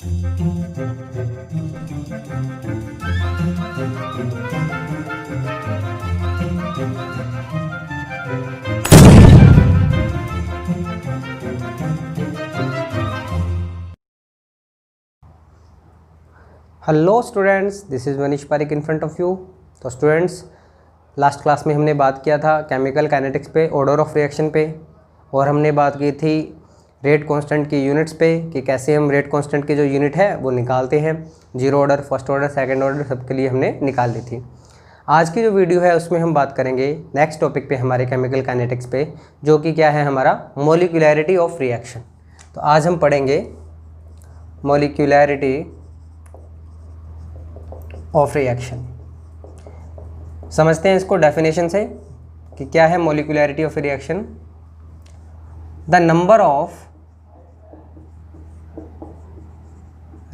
Hello students, this is Manish Pareek in front of you. तो students, last class में हमने बात किया था केमिकल काइनेटिक्स पे, ऑर्डर ऑफ रिएक्शन पे, और हमने बात की थी रेट कांस्टेंट की यूनिट्स पे कि कैसे हम रेट कांस्टेंट की जो यूनिट है वो निकालते हैं। Zero order, first order, second order सबके लिए हमने निकाल ली थी। आज की जो वीडियो है उसमें हम बात करेंगे नेक्स्ट टॉपिक पे हमारे केमिकल काइनेटिक्स पे, जो कि क्या है हमारा मॉलिक्यूलैरिटी ऑफ रिएक्शन। तो आज हम पढ़ेंगे मॉलिक्यूलैरिटी ऑफ रिएक्शन। समझते हैं इसको डेफिनेशन से कि क्या है molecularity of reaction. The number of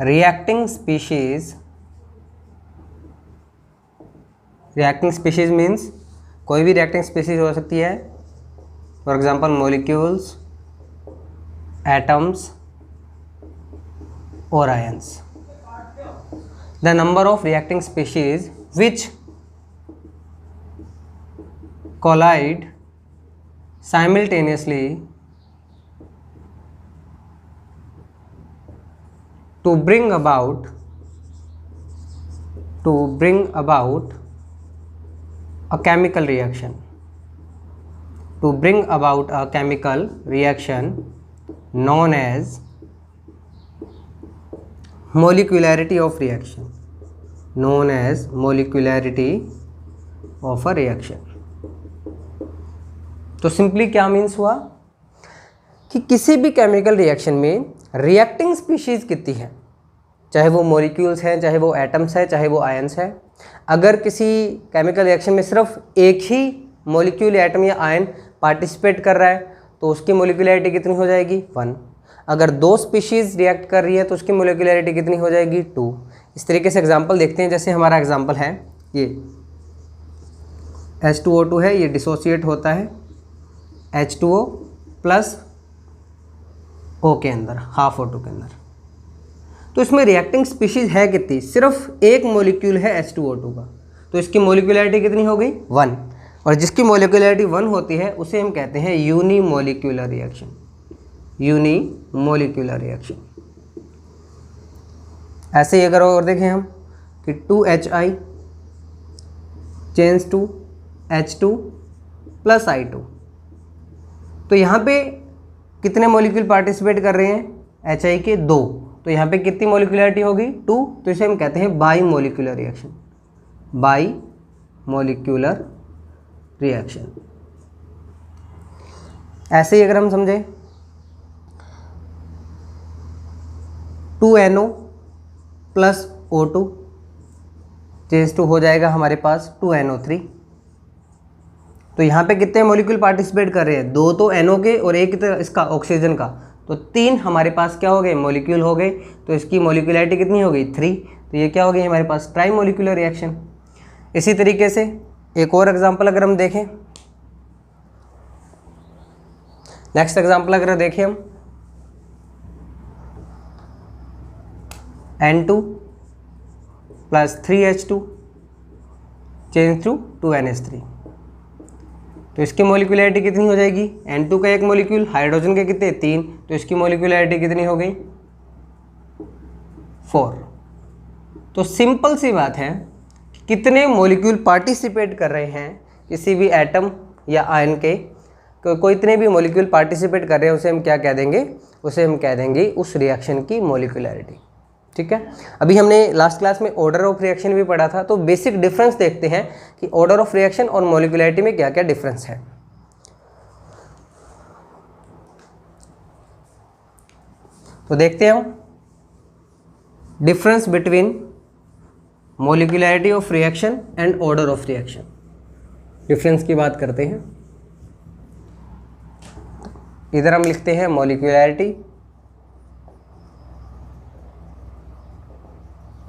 reacting species means कोई भी रिएक्टिंग स्पीशीज हो सकती है। फॉर एग्जांपल मॉलिक्यूल्स, एटम्स और ions. The number of reacting species which collide simultaneously to bring about a chemical reaction, known as molecularity of reaction, तो simply क्या means हुआ कि किसी भी केमिकल रिएक्शन में रिएक्टिंग स्पीशीज कितनी है, चाहे वो मॉलिक्यूल्स हैं, चाहे वो एटम्स है, चाहे वो आयंस है। अगर किसी केमिकल रिएक्शन में सिर्फ एक ही मॉलिक्यूल, एटम या आयन पार्टिसिपेट कर रहा है तो उसकी मॉलिक्यूलैरिटी कितनी हो जाएगी? 1। अगर दो स्पीशीज़ रिएक्ट कर रही है तो उसकी मोलिकुलैरिटी कितनी हो जाएगी? 2। इस तरीके से एग्जांपल देखते हैं। जैसे हमारा एग्जांपल है ये H2O2 है, ये डिसोसिएट होता है H2O प्लस O के अंदर, हाफ O2 के अंदर। तो इसमें रिएक्टिंग स्पीशीज़ है कितनी? सिर्फ एक मॉलिक्यूल है H2O2 का, तो इसकी मोलिकुलैरिटी कितनी हो गई? 1। और जिसकी मोलिकुलैरिटी 1 होती है उसे हम कहते हैं यूनिमोलिक्यूलर रिएक्शन। Unimolecular reaction. ऐसे ही अगर और देखें हम कि 2HI change to H2 plus I2, तो यहाँ पे कितने मॉलिक्यूल पार्टिसिपेट कर रहे हैं? HI के 2। तो यहाँ पे कितनी मॉलिक्यूलैरिटी होगी? 2। तो इसे हम कहते हैं by molecular reaction. By molecular reaction. ऐसे ही अगर हम समझें 2NO plus O2 change to हो जाएगा हमारे पास 2NO3। तो यहाँ पे कितने मॉलिक्यूल पार्टिसिपेट कर रहे हैं? 2 तो NO के और एक इसका ऑक्सीजन का, तो 3 हमारे पास क्या हो गए? मॉलिक्यूल हो गए। तो इसकी मॉलिक्यूलैरिटी कितनी हो गई? 3। तो ये क्या हो गई हमारे पास? Try molecular reaction. इसी तरीके से एक और एग्जाम्पल अगर हम देखें, नेक्स्ट एग्जाम्पल अगर देखें हम N2 plus 3H2 change to 2NH3, तो इसकी मॉलिक्यूलैरिटी कितनी हो जाएगी? N2 का एक मॉलिक्यूल, हाइड्रोजन के कितने? 3, तो इसकी मॉलिक्यूलैरिटी कितनी हो गई? 4। तो सिंपल सी बात है, कितने मॉलिक्यूल पार्टिसिपेट कर रहे हैं किसी भी एटम या आयन के, कोई इतने भी मॉलिक्यूल पार्टिसिपेट कर रहे हैं उसे हम क्या कह देंगे? उसे हम कह देंगे उस रिएक्शन की मॉलिक्यूलैरिटी। ठीक है। अभी हमने लास्ट क्लास में ऑर्डर ऑफ रिएक्शन भी पढ़ा था, तो बेसिक डिफरेंस देखते हैं कि ऑर्डर ऑफ रिएक्शन और मॉलिक्यूलैरिटी में क्या क्या डिफरेंस है। तो देखते हैं हम difference between molecularity of reaction and order of reaction. Difference की बात करते हैं। इधर हम लिखते हैं मॉलिक्यूलैरिटी,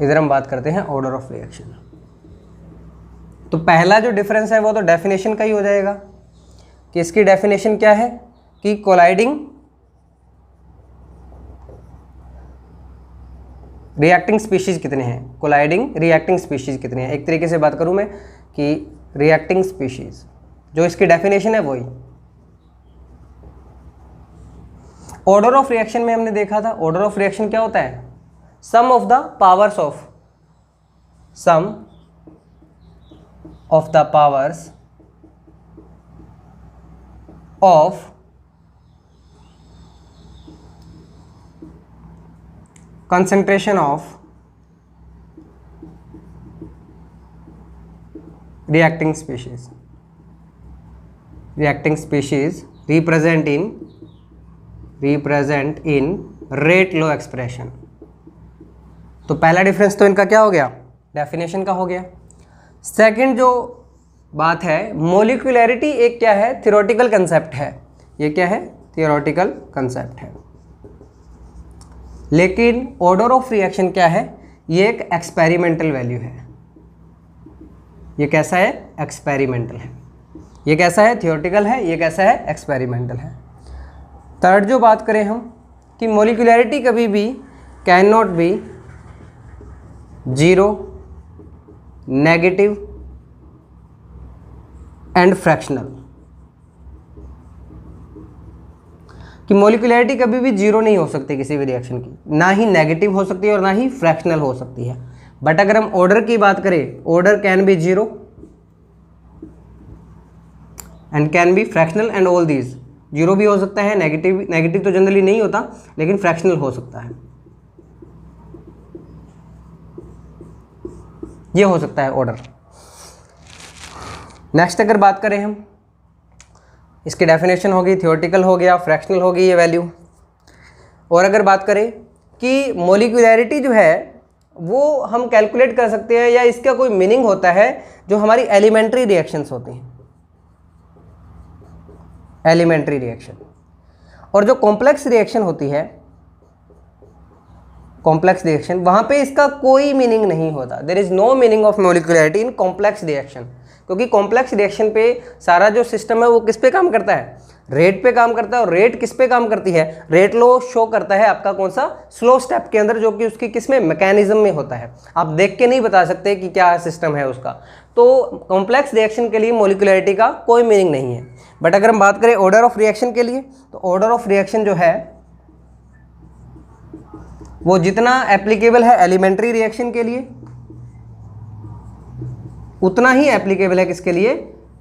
इधर हम बात करते हैं ऑर्डर ऑफ रिएक्शन। तो पहला जो डिफरेंस है वो तो डेफिनेशन का ही हो जाएगा कि इसकी डेफिनेशन क्या है कि कोलाइडिंग रिएक्टिंग स्पीशीज़ कितने हैं, कोलाइडिंग रिएक्टिंग स्पीशीज़ कितने हैं। एक तरीके से बात करूँ मैं कि रिएक्टिंग स्पीशीज़ जो इसकी डेफिनेशन है वही। ऑर्डर ऑफ रिएक्शन में हमने देखा था, ऑर्डर ऑफ रिएक्शन क्या होता है, sum of the powers of concentration of reacting species represent in rate law expression। तो पहला डिफरेंस तो इनका क्या हो गया, डेफिनेशन का हो गया। सेकंड जो बात है, मोलिकुलैरिटी एक क्या है, थियोरेटिकल कंसेप्ट है। ये क्या है, थियोरेटिकल कंसेप्ट है। लेकिन ऑर्डर ऑफ रिएक्शन क्या है, ये एक एक्सपेरिमेंटल वैल्यू है। ये कैसा है, एक्सपेरिमेंटल है। ये कैसा है, थियोरेटिकल है। ये कैसा है, एक्सपेरिमेंटल है। थर्ड जो बात करें हम कि मोलिकुलैरिटी कभी भी can not be zero, negative and fractional, कि मोलिकुलैरिटी कभी भी जीरो नहीं हो सकती किसी भी रिएक्शन की, ना ही नेगेटिव हो सकती है और ना ही फ्रैक्शनल हो सकती है। बट अगर हम ऑर्डर की बात करें, order can be zero and can be fractional and all these. Zero भी हो सकता है, नेगेटिव तो जनरली नहीं होता, लेकिन फ्रैक्शनल हो सकता है। ये हो सकता है ऑर्डर। नेक्स्ट अगर बात करें हम, इसकी डेफिनेशन होगी, थियोरेटिकल हो गया, फ्रैक्शनल होगी ये वैल्यू। और अगर बात करें कि मोलिकुलैरिटी जो है वो हम कैलकुलेट कर सकते हैं या इसका कोई मीनिंग होता है जो हमारी एलिमेंट्री रिएक्शंस होती हैं, एलिमेंट्री रिएक्शन। और जो कॉम्प्लेक्स रिएक्शन होती है, कॉम्प्लेक्स रिएक्शन, वहाँ पे इसका कोई मीनिंग नहीं होता। There is no meaning of molecularity in complex reaction, क्योंकि कॉम्प्लेक्स रिएक्शन पे सारा जो सिस्टम है वो किस पे काम करता है, रेट पे काम करता है। और रेट किस पे काम करती है, रेट लो शो करता है आपका कौन सा, स्लो स्टेप के अंदर, जो कि उसकी किस में, मैकेनिज्म में होता है। आप देख के नहीं बता सकते कि क्या सिस्टम है उसका। तो कॉम्प्लेक्स रिएक्शन के लिए मोलिकुलैरिटी का कोई मीनिंग नहीं है। बट अगर हम बात करें ऑर्डर ऑफ रिएक्शन के लिए, तो ऑर्डर ऑफ रिएक्शन जो है वो जितना एप्लीकेबल है एलिमेंट्री रिएक्शन के लिए, उतना ही एप्लीकेबल है किसके लिए,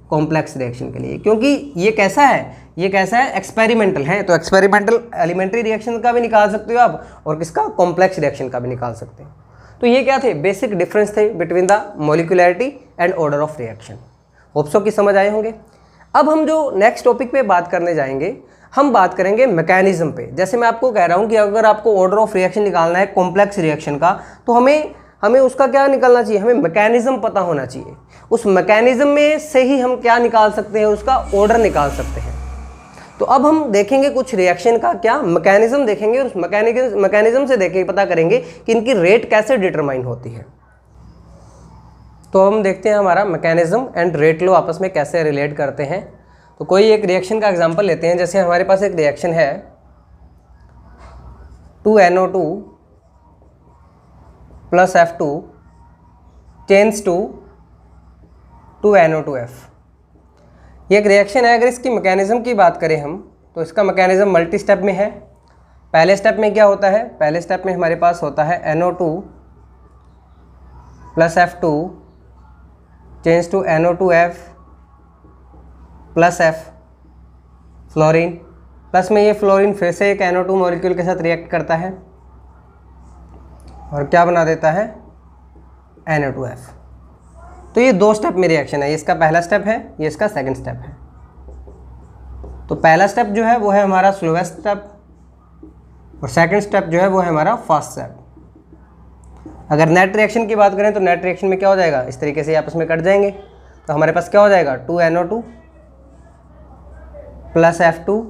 कॉम्प्लेक्स रिएक्शन के लिए। क्योंकि ये कैसा है, ये कैसा है, एक्सपेरिमेंटल है। तो एक्सपेरिमेंटल एलिमेंट्री रिएक्शन का भी निकाल सकते हो आप, और किसका, कॉम्प्लेक्स रिएक्शन का भी निकाल सकते हो। तो ये क्या थे, बेसिक डिफरेंस थे between the molecularity and order of reaction. Hope so कि समझ आए होंगे। अब हम जो नेक्स्ट टॉपिक पे बात करने जाएंगे, हम बात करेंगे मैकेनिज्म पे। जैसे मैं आपको कह रहा हूँ कि अगर आपको ऑर्डर ऑफ रिएक्शन निकालना है कॉम्प्लेक्स रिएक्शन का, तो हमें उसका क्या निकालना चाहिए, हमें मैकेनिज्म पता होना चाहिए। उस मैकेनिज्म में से ही हम क्या निकाल सकते हैं, उसका ऑर्डर निकाल सकते हैं। तो अब हम देखेंगे कुछ रिएक्शन का क्या मैकेनिज्म देखेंगे, और उस मैकेनिज्म से देखेंगे, पता करेंगे कि इनकी रेट कैसे डिटरमाइन होती है। तो हम देखते हैं हमारा मैकेनिज्म एंड रेट लो आपस में कैसे रिलेट करते हैं। तो कोई एक रिएक्शन का एग्जांपल लेते हैं। जैसे हमारे पास एक रिएक्शन है 2NO2 plus F2 change to 2NO2F। ये एक रिएक्शन है। अगर इसकी मैकेनिज्म की बात करें हम, तो इसका मैकेनिज्म मल्टी स्टेप में है। पहले स्टेप में क्या होता है, पहले स्टेप में हमारे पास होता है NO2 plus F2 change to NO2F plus F, fluorine. Plus में ये फ्लोरीन फिर से एक NO2 मॉलिक्यूल के साथ रिएक्ट करता है और क्या बना देता है, NO2F। तो ये दो स्टेप में रिएक्शन है। ये इसका पहला स्टेप है, ये इसका सेकंड स्टेप है। तो पहला स्टेप जो है वो है हमारा स्लोवेस्ट स्टेप, और सेकंड स्टेप जो है वो है हमारा फास्ट स्टेप। अगर नेट रिएक्शन की बात करें तो नेट रिएक्शन में क्या हो जाएगा, इस तरीके से आपस में कट जाएंगे। तो हमारे पास क्या हो जाएगा, 2NO2 plus F2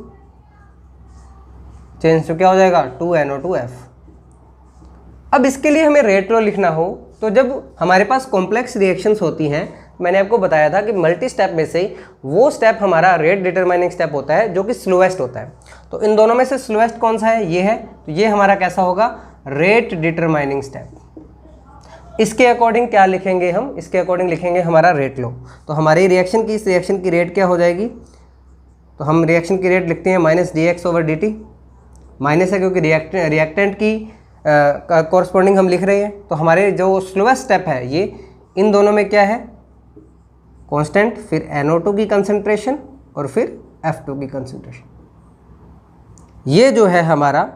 change to क्या हो जाएगा, 2NO2F। अब इसके लिए हमें रेट लो लिखना हो, तो जब हमारे पास कॉम्प्लेक्स रिएक्शंस होती हैं, मैंने आपको बताया था कि मल्टी स्टेप में से वो स्टेप हमारा रेट डिटरमाइनिंग स्टेप होता है, जो कि स्लोएस्ट होता है। तो इन दोनों में से स्लोएस्ट कौन सा है, ये है। तो ये हमारा कैसा होगा, रेट डिटरमाइनिंग स्टेप। इसके अकॉर्डिंग क्या लिखेंगे हम, इसके अकॉर्डिंग लिखेंगे हमारा रेट लो। तो हमारी रिएक्शन की, इस रिएक्शन की रेट क्या हो जाएगी, तो हम रिएक्शन की रेट लिखते हैं माइनस dx/dt। माइनस है क्योंकि रिएक्टेंट की कॉरस्पॉन्डिंग हम लिख रहे हैं। तो हमारे जो स्लोएस्ट स्टेप है ये इन दोनों में क्या है, कांस्टेंट, फिर NO2 की कंसंट्रेशन और फिर F2 की कंसंट्रेशन। ये जो है हमारा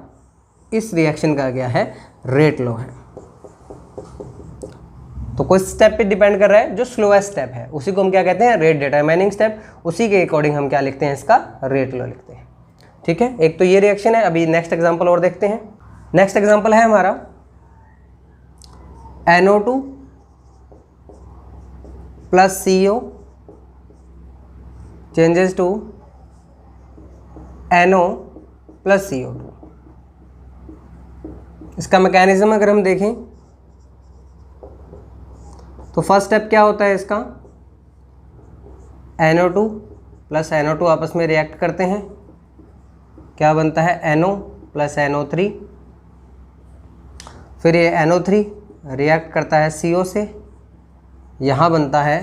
इस रिएक्शन का क्या है, रेट लो है। तो कुछ स्टेप पे डिपेंड कर रहा है, जो स्लोएस्ट स्टेप है उसी को हम क्या कहते हैं, रेट डिटरमाइनिंग स्टेप। उसी के अकॉर्डिंग हम क्या लिखते हैं, इसका रेट लो लिखते हैं। ठीक है, एक तो ये रिएक्शन है। अभी नेक्स्ट एग्जांपल और देखते हैं। नेक्स्ट एग्जांपल है हमारा NO2 plus CO changes to NO plus CO2। इसका मैकेनिज्म अगर हम देखें तो फर्स्ट स्टेप क्या होता है इसका, NO2 प्लस NO2 आपस में रिएक्ट करते हैं, क्या बनता है, NO प्लस NO3। फिर ये NO3 रिएक्ट करता है CO से, यहाँ बनता है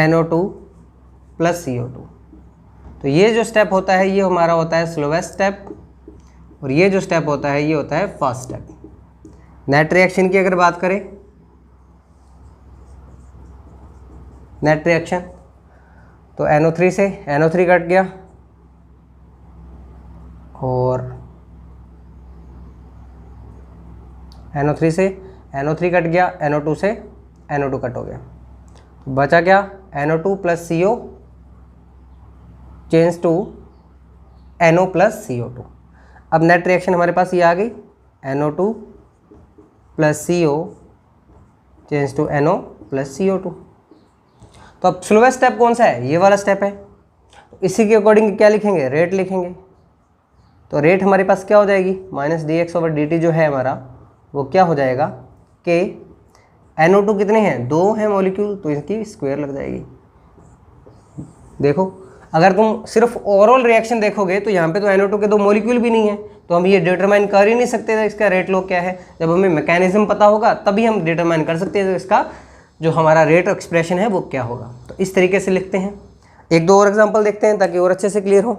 NO2 प्लस CO2। तो ये जो स्टेप होता है ये हमारा होता है स्लोवेस्ट स्टेप, और ये जो स्टेप होता है ये होता है फास्ट स्टेप। नेट रिएक्शन की अगर बात करें, नेट रिएक्शन तो NO3 से NO3 कट गया, और NO3 से NO3 कट गया, NO2 से NO2 कट हो गया, तो बचा क्या, NO2 plus CO change to NO plus CO2। अब नेट रिएक्शन हमारे पास ये आ गई, NO2 plus CO change to NO plus CO2। तो अब स्लोवेस्ट स्टेप कौन सा है, ये वाला स्टेप है। तो इसी के अकॉर्डिंग क्या लिखेंगे, रेट लिखेंगे। तो रेट हमारे पास क्या हो जाएगी, माइनस dx/dt जो है हमारा वो क्या हो जाएगा कि NO2 कितने हैं, 2 हैं मॉलिक्यूल, तो इसकी स्क्वायर लग जाएगी। देखो अगर तुम सिर्फ ओवरऑल रिएक्शन देखोगे तो यहाँ पे तो NO2 के 2 मॉलिक्यूल भी नहीं है, तो हम ये डिटरमाइन कर ही नहीं सकते थे इसका रेट लो क्या है। जब हमें मैकेनिज्म पता होगा तभी हम डिटरमाइन कर सकते हैं तो इसका जो हमारा रेट एक्सप्रेशन है वो क्या होगा। तो इस तरीके से लिखते हैं। एक दो और एग्जांपल देखते हैं ताकि और अच्छे से क्लियर हो।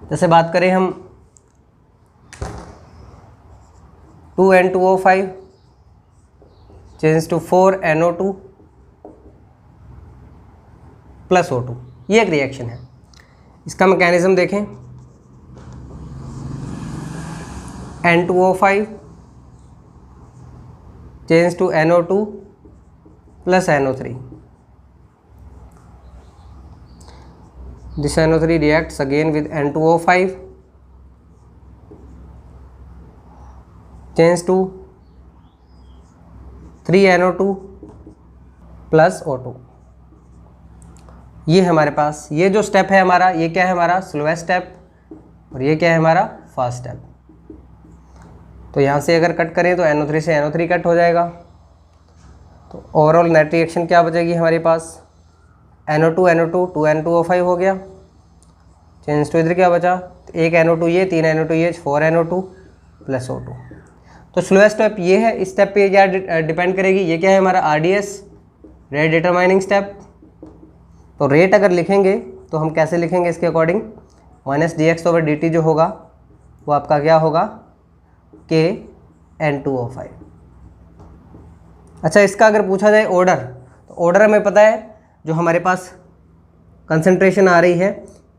जैसे बात करें हम 2N2O5 change to 4NO2 plus O2, ये एक रिएक्शन है। इसका मैकेनिज्म देखें, N2O5 change to NO2 plus NO3। This NO3 reacts again with N2O5 change to 3NO2 plus O2। ये हमारे पास ये जो स्टेप है हमारा, ये क्या है हमारा स्लोएस्ट स्टेप, और ये क्या है हमारा फास्ट स्टेप। तो यहाँ से अगर कट करें तो NO3 से NO3 कट हो जाएगा। तो ओवरऑल नेट रिएक्शन क्या बचेगी हमारे पास, NO2 NO2 2N2O5 हो गया, चेंज टू इधर क्या बचा, एक NO2 ये, 3 NO2 ये, 4 NO2 प्लस O2। तो स्लोएस्ट स्टेप ये है। इस स्टेप पे क्या डिपेंड करेगी, ये क्या है हमारा RDS, रेट डिटरमाइनिंग स्टेप। तो रेट अगर लिखेंगे तो हम कैसे लिखेंगे इसके अकॉर्डिंग, माइनस dx/dt जो होगा वो आपका क्या होगा के N2O5। अच्छा, इसका अगर पूछा जाए ऑर्डर, तो ऑर्डर हमें पता है जो हमारे पास कंसंट्रेशन आ रही है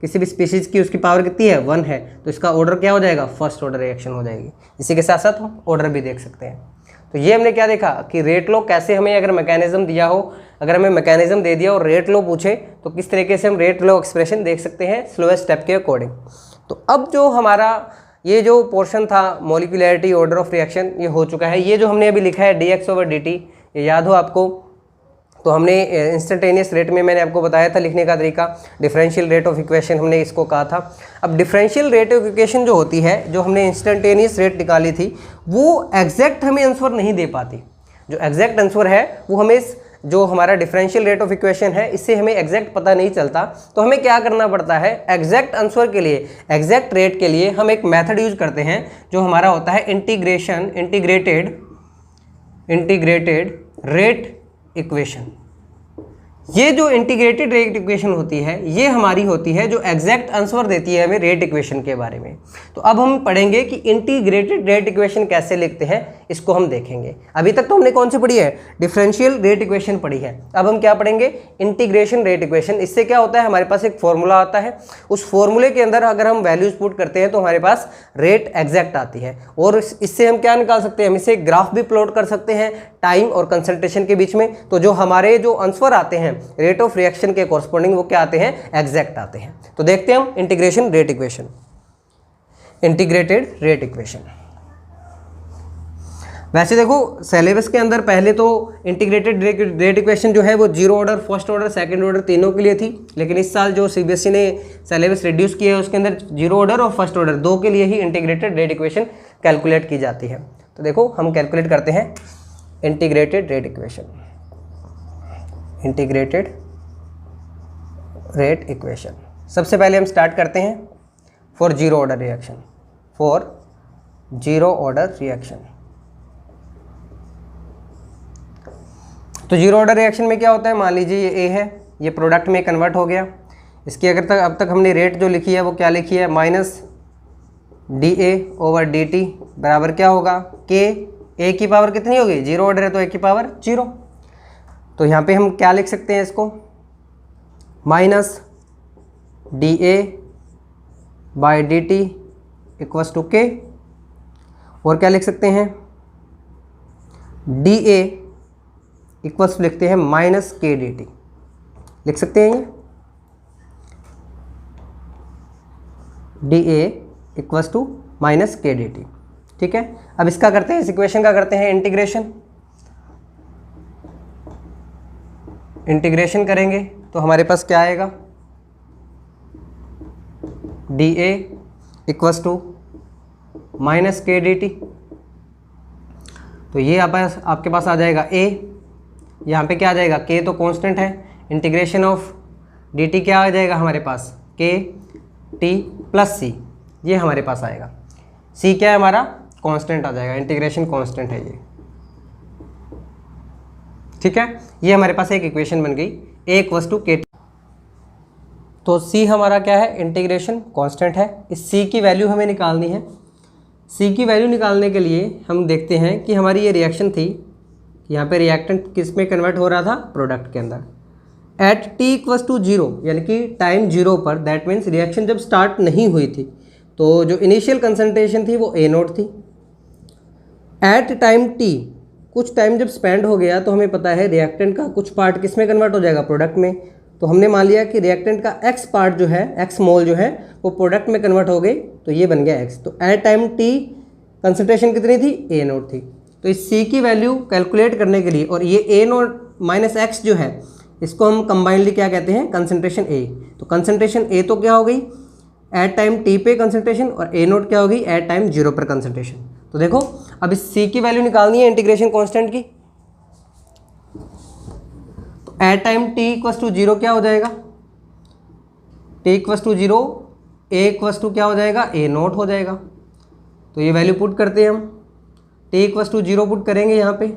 किसी भी स्पीशीज़ की, उसकी पावर कितनी है 1 है, तो इसका ऑर्डर क्या हो जाएगा, फर्स्ट ऑर्डर रिएक्शन हो जाएगी। इसी के साथ साथ हम ऑर्डर भी देख सकते हैं। तो ये हमने क्या देखा कि रेट लो कैसे, हमें अगर मैकेनिज्म दिया हो, अगर हमें मैकेनिज्म दे दिया और रेट लो पूछे तो किस तरीके से हम रेट लो एक्सप्रेशन देख सकते हैं स्लोएस्ट स्टेप के अकॉर्डिंग। तो अब जो हमारा ये जो पोर्शन था मॉलिक्यूलैरिटी ऑर्डर ऑफ रिएक्शन ये हो चुका है। ये जो हमने अभी लिखा है dx/dt, ये याद हो आपको, तो हमने इंस्टेंटेनियस रेट में मैंने आपको बताया था लिखने का तरीका, डिफरेंशियल रेट ऑफ इक्वेशन हमने इसको कहा था। अब डिफरेंशियल रेट ऑफ इक्वेशन जो होती है, जो हमने इंस्टेंटेनियस रेट निकाली थी, वो एग्जैक्ट हमें आंसर नहीं दे पाती। जो एग्जैक्ट आंसर है वो हमें जो हमारा डिफरेंशियल रेट ऑफ इक्वेशन है इससे हमें एग्जैक्ट पता नहीं चलता, तो हमें क्या करना पड़ता है, एग्जैक्ट आंसर के लिए, एग्जैक्ट रेट के लिए हम एक मेथड यूज करते हैं जो हमारा होता है इंटीग्रेटेड रेट इक्वेशन। ये जो इंटीग्रेटेड रेट इक्वेशन होती है ये हमारी होती है जो एग्जैक्ट आंसर देती है हमें रेट इक्वेशन के बारे में। तो अब हम पढ़ेंगे कि इंटीग्रेटेड रेट इक्वेशन कैसे लिखते हैं, इसको हम देखेंगे। अभी तक तो हमने कौन सी पढ़ी है, डिफरेंशियल रेट इक्वेशन पढ़ी है। अब हम क्या पढ़ेंगे, इंटीग्रेशन रेट इक्वेशन। इससे क्या होता है, हमारे पास एक फॉर्मूला आता है, उस फॉर्मूले के अंदर अगर हम वैल्यूज पुट करते हैं तो हमारे पास रेट एग्जैक्ट आती है। और इससे हम क्या निकाल सकते हैं, हम इसे ग्राफ भी प्लॉट कर सकते हैं टाइम और कंसंट्रेशन के बीच में। तो जो हमारे जो आंसर आते हैं रेट ऑफ रिएक्शन के कॉरस्पॉन्डिंग वो क्या आते हैं, एग्जैक्ट आते हैं। तो देखते हैं हम integration rate equation, integrated rate equation. वैसे देखो सिलेबस के अंदर पहले तो इंटीग्रेटेड रेट इक्वेशन जो है वो zero order, first order, second order तीनों के लिए थी, लेकिन इस साल जो सीबीएसई ने सिलेबस रिड्यूस किया है उसके अंदर जीरो ऑर्डर और फर्स्ट ऑर्डर दो के लिए ही इंटीग्रेटेड रेट इक्वेशन कैलकुलेट की जाती है। तो देखो हम कैलकुलेट करते हैं integrated rate equation, integrated rate equation. सबसे पहले हम स्टार्ट करते हैं for zero order reaction, for zero order reaction. तो जीरो ऑर्डर रिएक्शन में क्या होता है, मान लीजिए ये ए है, ये प्रोडक्ट में कन्वर्ट हो गया। इसकी अगर तक अब तक हमने रेट जो लिखी है वो क्या लिखी है, माइनस डी ए ओवर डी टी बराबर क्या होगा, के ए की पावर कितनी होगी, जीरो ऑर्डर है तो ए की पावर जीरो। तो यहाँ पे हम क्या लिख सकते हैं इसको, minus d A by d t equals to k, और क्या लिख सकते हैं, डी ए इक्वस लिखते हैं माइनस के डी टी, लिख सकते हैं ये d A equals to minus k d t. ठीक है, अब इसका करते हैं, इस इक्वेशन का करते हैं इंटीग्रेशन। इंटीग्रेशन करेंगे तो हमारे पास क्या आएगा, d A equals to minus k d t. तो ये आपके पास आ जाएगा ए, यहाँ पे क्या आ जाएगा, के तो कांस्टेंट है, इंटीग्रेशन ऑफ डी टी क्या आ जाएगा हमारे पास, के टी प्लस सी, ये हमारे पास आएगा। सी क्या है हमारा, कांस्टेंट आ जाएगा, इंटीग्रेशन कांस्टेंट है ये। ठीक है, ये हमारे पास एक इक्वेशन बन गई, ए इक्वस टू के टी। तो सी हमारा क्या है, इंटीग्रेशन कांस्टेंट है। इस सी की वैल्यू हमें निकालनी है। सी की वैल्यू निकालने के लिए हम देखते हैं कि हमारी ये रिएक्शन थी, यहाँ पे रिएक्टेंट किस में कन्वर्ट हो रहा था, प्रोडक्ट के अंदर। At t equals to zero यानी कि टाइम जीरो पर, दैट मीन्स रिएक्शन जब स्टार्ट नहीं हुई थी तो जो इनिशियल कंसंट्रेशन थी वो ए नोट थी। एट टाइम टी, कुछ टाइम जब स्पेंड हो गया तो हमें पता है रिएक्टेंट का कुछ पार्ट किस में कन्वर्ट हो जाएगा, प्रोडक्ट में। तो हमने मान लिया कि रिएक्टेंट का एक्स पार्ट जो है, एक्स मोल जो है वो प्रोडक्ट में कन्वर्ट हो गई, तो ये बन गया एक्स। तो एट टाइम टी कंसंट्रेशन कितनी थी, ए नोट थी। तो इस सी की वैल्यू कैलकुलेट करने के लिए, और ये ए नोट माइनस एक्स जो है इसको हम कंबाइनली क्या कहते हैं, कंसंट्रेशन ए। तो कंसंट्रेशन ए तो क्या हो गई, एट टाइम टी पे कंसंट्रेशन, और ए नोट क्या होगी, एट टाइम जीरो पर कंसंट्रेशन। तो देखो अब इस सी की वैल्यू निकालनी है इंटीग्रेशन कांस्टेंट की। तो at time T equals to zero क्या हो जाएगा, t equals to zero, A equals to क्या हो जाएगा, ए नोट हो जाएगा। तो ये वैल्यू पुट करते हैं हम, t equals to zero put करेंगे यहाँ पे,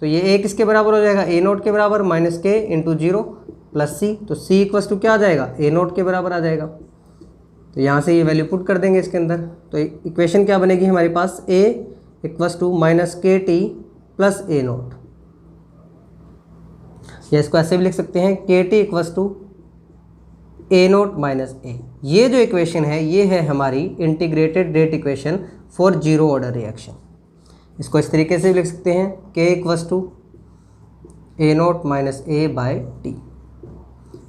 तो ये ए किसके बराबर हो जाएगा, ए नोट के बराबर, माइनस के इंटू जीरो प्लस सी। तो सी इक्वस टू क्या आ जाएगा, ए नोट के बराबर आ जाएगा। तो यहाँ से ये वैल्यू पुट कर देंगे इसके अंदर। तो इक्वेशन क्या बनेगी हमारे पास, A equals to minus K T plus A nought, या इसको ऐसे भी लिख सकते हैं, K T equals to A nought minus A. ये जो इक्वेशन है ये है हमारी integrated rate equation for zero order reaction. इसको इस तरीके से भी लिख सकते हैं, K equals to A nought minus A by T.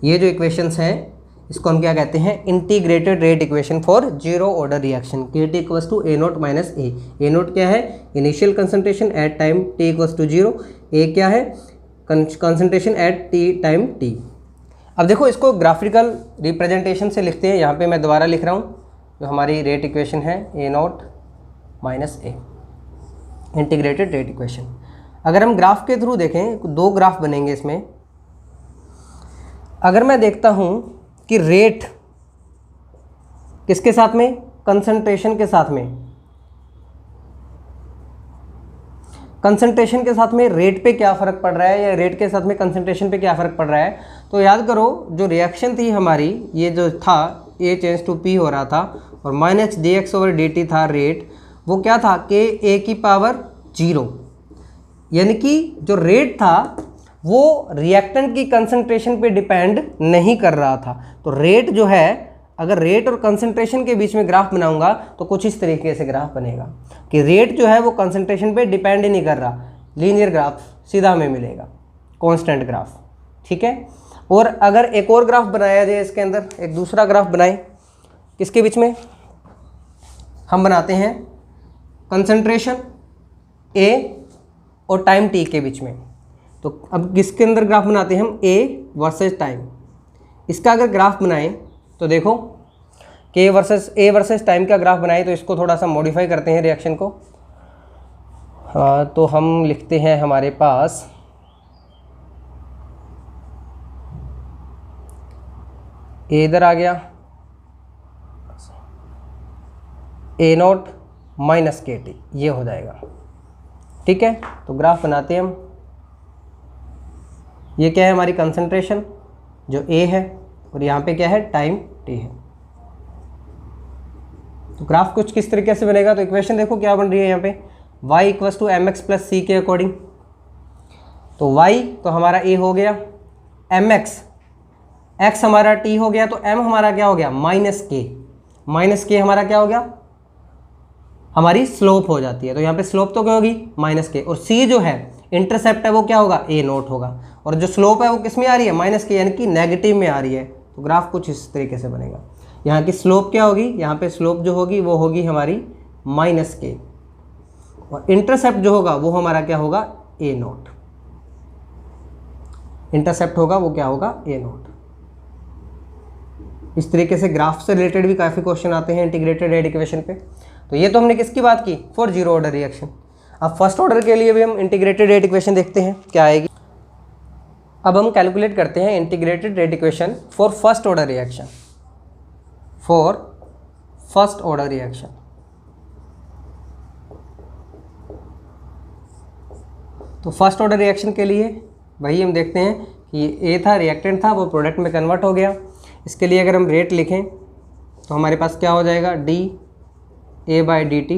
ये जो इक्वेशंस हैं इसको हम क्या कहते हैं, integrated rate equation for zero order reaction. K T equals to A nought minus A, A nought क्या है, initial concentration at time T equals to zero, A क्या है, concentration at T time T. अब देखो इसको graphical representation से लिखते हैं। यहाँ पे मैं दोबारा लिख रहा हूँ, जो हमारी रेट इक्वेशन है ए नोट माइनस ए, इंटीग्रेटेड रेट इक्वेशन। अगर हम ग्राफ के थ्रू देखें, दो ग्राफ बनेंगे इसमें। अगर मैं देखता हूं कि रेट किसके साथ में, कंसंट्रेशन के साथ में, कंसंट्रेशन के साथ में रेट पे क्या फ़र्क पड़ रहा है या रेट के साथ में कंसंट्रेशन पे क्या फ़र्क पड़ रहा है, तो याद करो जो रिएक्शन थी हमारी, ये जो था A चेंज टू P हो रहा था और माइनस dx/dt था रेट, वो क्या था कि a⁻0, यानी कि जो रेट था वो रिएक्टेंट की कंसंट्रेशन पे डिपेंड नहीं कर रहा था। तो रेट जो है, अगर रेट और कंसंट्रेशन के बीच में ग्राफ बनाऊंगा तो कुछ इस तरीके से ग्राफ बनेगा कि रेट जो है वो कंसंट्रेशन पे डिपेंड ही नहीं कर रहा, लीनियर ग्राफ सीधा हमें मिलेगा, कांस्टेंट ग्राफ, ठीक है। और अगर एक और ग्राफ बनाया जाए, इसके अंदर एक दूसरा ग्राफ बनाएं, किसके बीच में हम बनाते हैं, कंसंट्रेशन A और टाइम T के बीच में। तो अब किसके अंदर ग्राफ बनाते हैं हम, A वर्सेस टाइम। इसका अगर ग्राफ बनाएं तो देखो कि A वर्सेस टाइम का ग्राफ बनाएं, तो इसको थोड़ा सा मॉडिफाई करते हैं रिएक्शन को। तो हम लिखते हैं, हमारे पास A इधर आ गया, A0 माइनस KT, ये हो जाएगा, ठीक है। तो ग्राफ बनाते हैं हम। ये क्या है, हमारी कंसंट्रेशन जो A है, और यहाँ पे क्या है, टाइम T है। तो ग्राफ कुछ किस तरीके से बनेगा, तो इक्वेशन देखो क्या बन रही है यहाँ पे, y = mx + c के अकॉर्डिंग। तो y तो हमारा A हो गया, mx, x हमारा T हो गया, तो m हमारा क्या हो गया, -k हमारा क्या हो गया, हमारी स्लोप हो जाती है। तो यहाँ पे स्लोप तो क्या होगी, -k, और c जो है इंटरसेप्ट है वो क्या होगा, A0 होगा, और जो स्लोप है वो किस में आ रही है, -k, यानी कि नेगेटिव में आ रही है। तो ग्राफ कुछ इस तरीके से बनेगा। यहाँ की स्लोप क्या होगी, यहाँ पे स्लोप जो होगी वो होगी हमारी -k, और इंटरसेप्ट जो होगा वो हमारा क्या होगा, A0, इंटरसेप्ट होगा वो क्या होगा, A0। इस तरीके से ग्राफ से रिलेटेड भी काफ़ी क्वेश्चन आते हैं इंटीग्रेटेड रेट इक्वेशन पे। तो ये तो हमने किसकी बात की, फॉर जीरो ऑर्डर रिएक्शन। अब फर्स्ट ऑर्डर के लिए भी हम इंटीग्रेटेड रेट इक्वेशन देखते हैं क्या आएगी। अब हम कैलकुलेट करते हैं integrated rate equation for first order reaction, तो फर्स्ट ऑर्डर रिएक्शन के लिए वही हम देखते हैं कि A था, रिएक्टेंट था, वो प्रोडक्ट में कन्वर्ट हो गया। इसके लिए अगर हम रेट लिखें तो हमारे पास क्या हो जाएगा, dA/dt।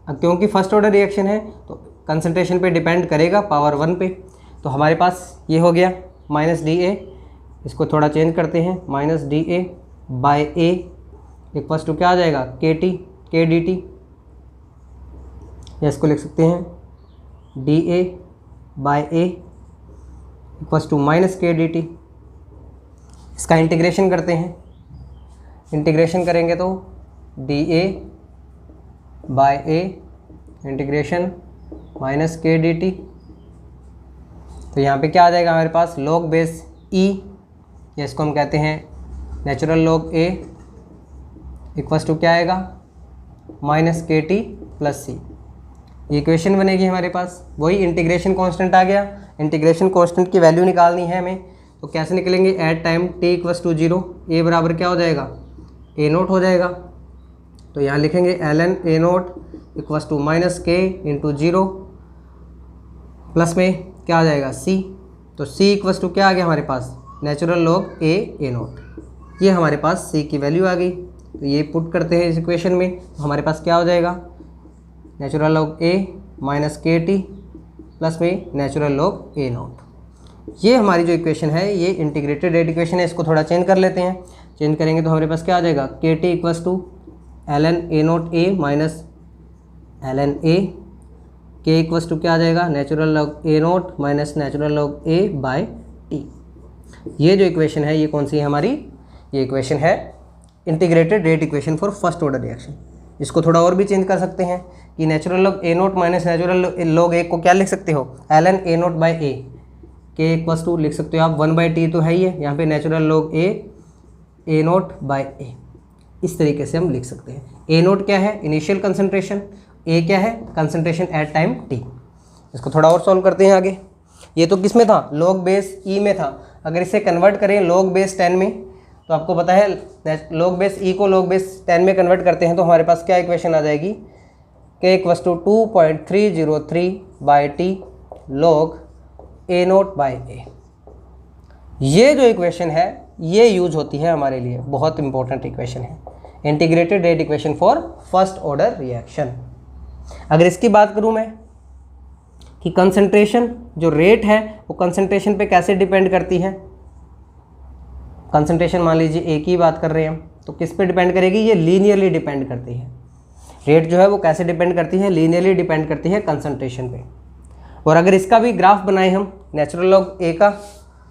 अब क्योंकि फर्स्ट ऑर्डर रिएक्शन है तो कंसंट्रेशन पे डिपेंड करेगा, पावर 1 पे। तो हमारे पास ये हो गया -dA, इसको थोड़ा चेंज करते हैं, -dA/A इक्वल्स टू क्या आ जाएगा, kdt, या इसको लिख सकते हैं dA/A इक्वल्स टू -kdt। इसका इंटीग्रेशन करते हैं, इंटीग्रेशन करेंगे तो dA/A इंटीग्रेशन -kdt। तो यहाँ पे क्या आ जाएगा हमारे पास, log बेस E, या इसको हम कहते हैं natural log A equals to क्या आएगा, -kT + C। ये इक्वेशन बनेगी हमारे पास। वही इंटीग्रेशन कांस्टेंट आ गया, इंटीग्रेशन कांस्टेंट की वैल्यू निकालनी है हमें, तो कैसे निकलेंगे, एट टाइम t = 0, A बराबर क्या हो जाएगा, A0 हो जाएगा। तो यहाँ लिखेंगे ln A0 equals to -k × 0 plus में क्या आ जाएगा, C। तो C इक्वल्स टू क्या आ गया हमारे पास, नेचुरल log A0। ये हमारे पास C की वैल्यू आ गई। तो ये पुट करते हैं इस इक्वेशन में, तो हमारे पास क्या हो जाएगा, natural log A -kT plus में नेचुरल log A0। ये हमारी जो इक्वेशन है ये इंटीग्रेटेड रेट इक्वेशन है। इसको थोड़ा चेंज कर लेते हैं, चेंज करेंगे तो हमारे पास क्या आ जाएगा, KT equals to ln A0A minus ln A, K equals to क्या आ जाएगा, natural log A0 minus natural log A/T। ये जो इक्वेशन है ये कौन सी है हमारी, ये इक्वेशन है integrated rate equation for first order reaction. इसको थोड़ा और भी चेंज कर सकते हैं कि natural log A0 minus natural log A को क्या लिख सकते हो, ln A0/A, K equals to लिख सकते हो आप 1/T तो है ही है, यहाँ पे नेचुरल log A0/A। इस तरीके से हम लिख सकते हैं। A0 क्या है, इनिशियल कंसंट्रेशन, A क्या है, कंसंट्रेशन एट टाइम T। इसको थोड़ा और सॉल्व करते हैं आगे। ये तो किस में था, log बेस e में था। अगर इसे कन्वर्ट करें log बेस 10 में, तो आपको पता है log बेस e को log बेस 10 में कन्वर्ट करते हैं तो हमारे पास क्या इक्वेशन आ जाएगी, k equals to 2.303/t log a0/a। ये जो इक्वेशन है ये यूज होती है हमारे लिए, बहुत इंपॉर्टेंट इक्वेशन है, integrated rate equation for first order reaction. अगर इसकी बात करूं मैं कि कंसंट्रेशन जो रेट है वो कंसंट्रेशन पे कैसे डिपेंड करती है, कंसंट्रेशन मान लीजिए एक ही बात कर रहे हैं हम, तो किस पे डिपेंड करेगी, ये लीनियरली डिपेंड करती है। रेट जो है वो कैसे डिपेंड करती है, लीनियरली डिपेंड करती है कंसंट्रेशन पे। और अगर इसका भी ग्राफ बनाए हम नेचुरल लॉग ए का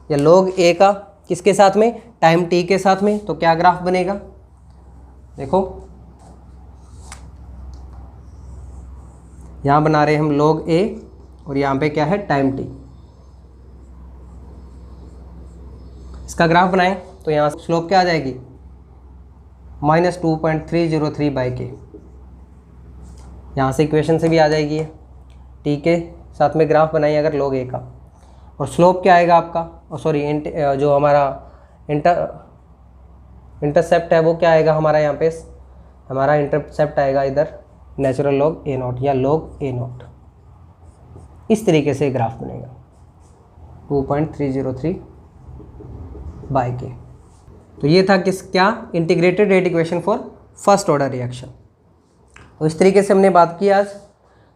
या लॉग ए का, किसके साथ में, टाइम टी के साथ में, तो क्या ग्राफ बनेगा, देखो यहाँ बना रहे हैं हम log a और यहाँ पे क्या है टाइम t। इसका ग्राफ बनाएं तो यहाँ स्लोप क्या आ जाएगी, -2.303/k। यहाँ से इक्वेशन से भी आ जाएगी ये, t के साथ में ग्राफ बनाइए अगर log a का, और स्लोप क्या आएगा आपका, और सॉरी जो हमारा इंटरसेप्ट है वो क्या आएगा हमारा, यहाँ पे हमारा इंटरसेप्ट आएगा इधर नेचुरल log a0 या log a0। इस तरीके से ग्राफ बनेगा 2.303/k। तो ये था क्या, integrated rate equation for first order reaction. तो इस तरीके से हमने बात की, आज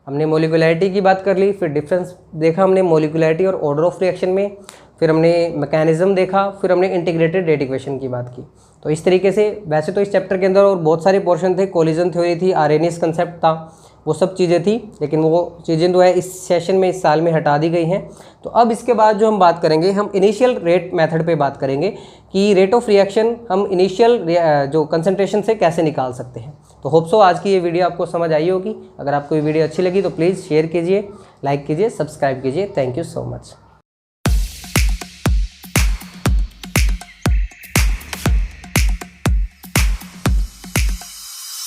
हमने मोलिकुलैरिटी की बात कर ली, फिर डिफरेंस देखा हमने मोलिकुलैरिटी और ऑर्डर ऑफ रिएक्शन में, फिर हमने मैकेनिज्म देखा, फिर हमने इंटीग्रेटेड रेट इक्वेशन की बात की। तो इस तरीके से वैसे तो इस चैप्टर के अंदर और बहुत सारे पोर्शन थे, कोलिजन थ्योरी थी, आरएनएस कंसेप्ट था, वो सब चीज़ें थी, लेकिन वो चीज़ें जो है इस सेशन में इस साल में हटा दी गई हैं। तो अब इसके बाद जो हम बात करेंगे, हम इनिशियल रेट मेथड पे बात करेंगे कि रेट ऑफ रिएक्शन हम इनिशियल जो कंसंट्रेशन से कैसे निकाल सकते हैं। तो होप सो आज की ये वीडियो आपको समझ आई होगी। अगर आपको ये वीडियो अच्छी लगी तो प्लीज़ शेयर कीजिए, लाइक कीजिए, सब्सक्राइब कीजिए। Thank you so much.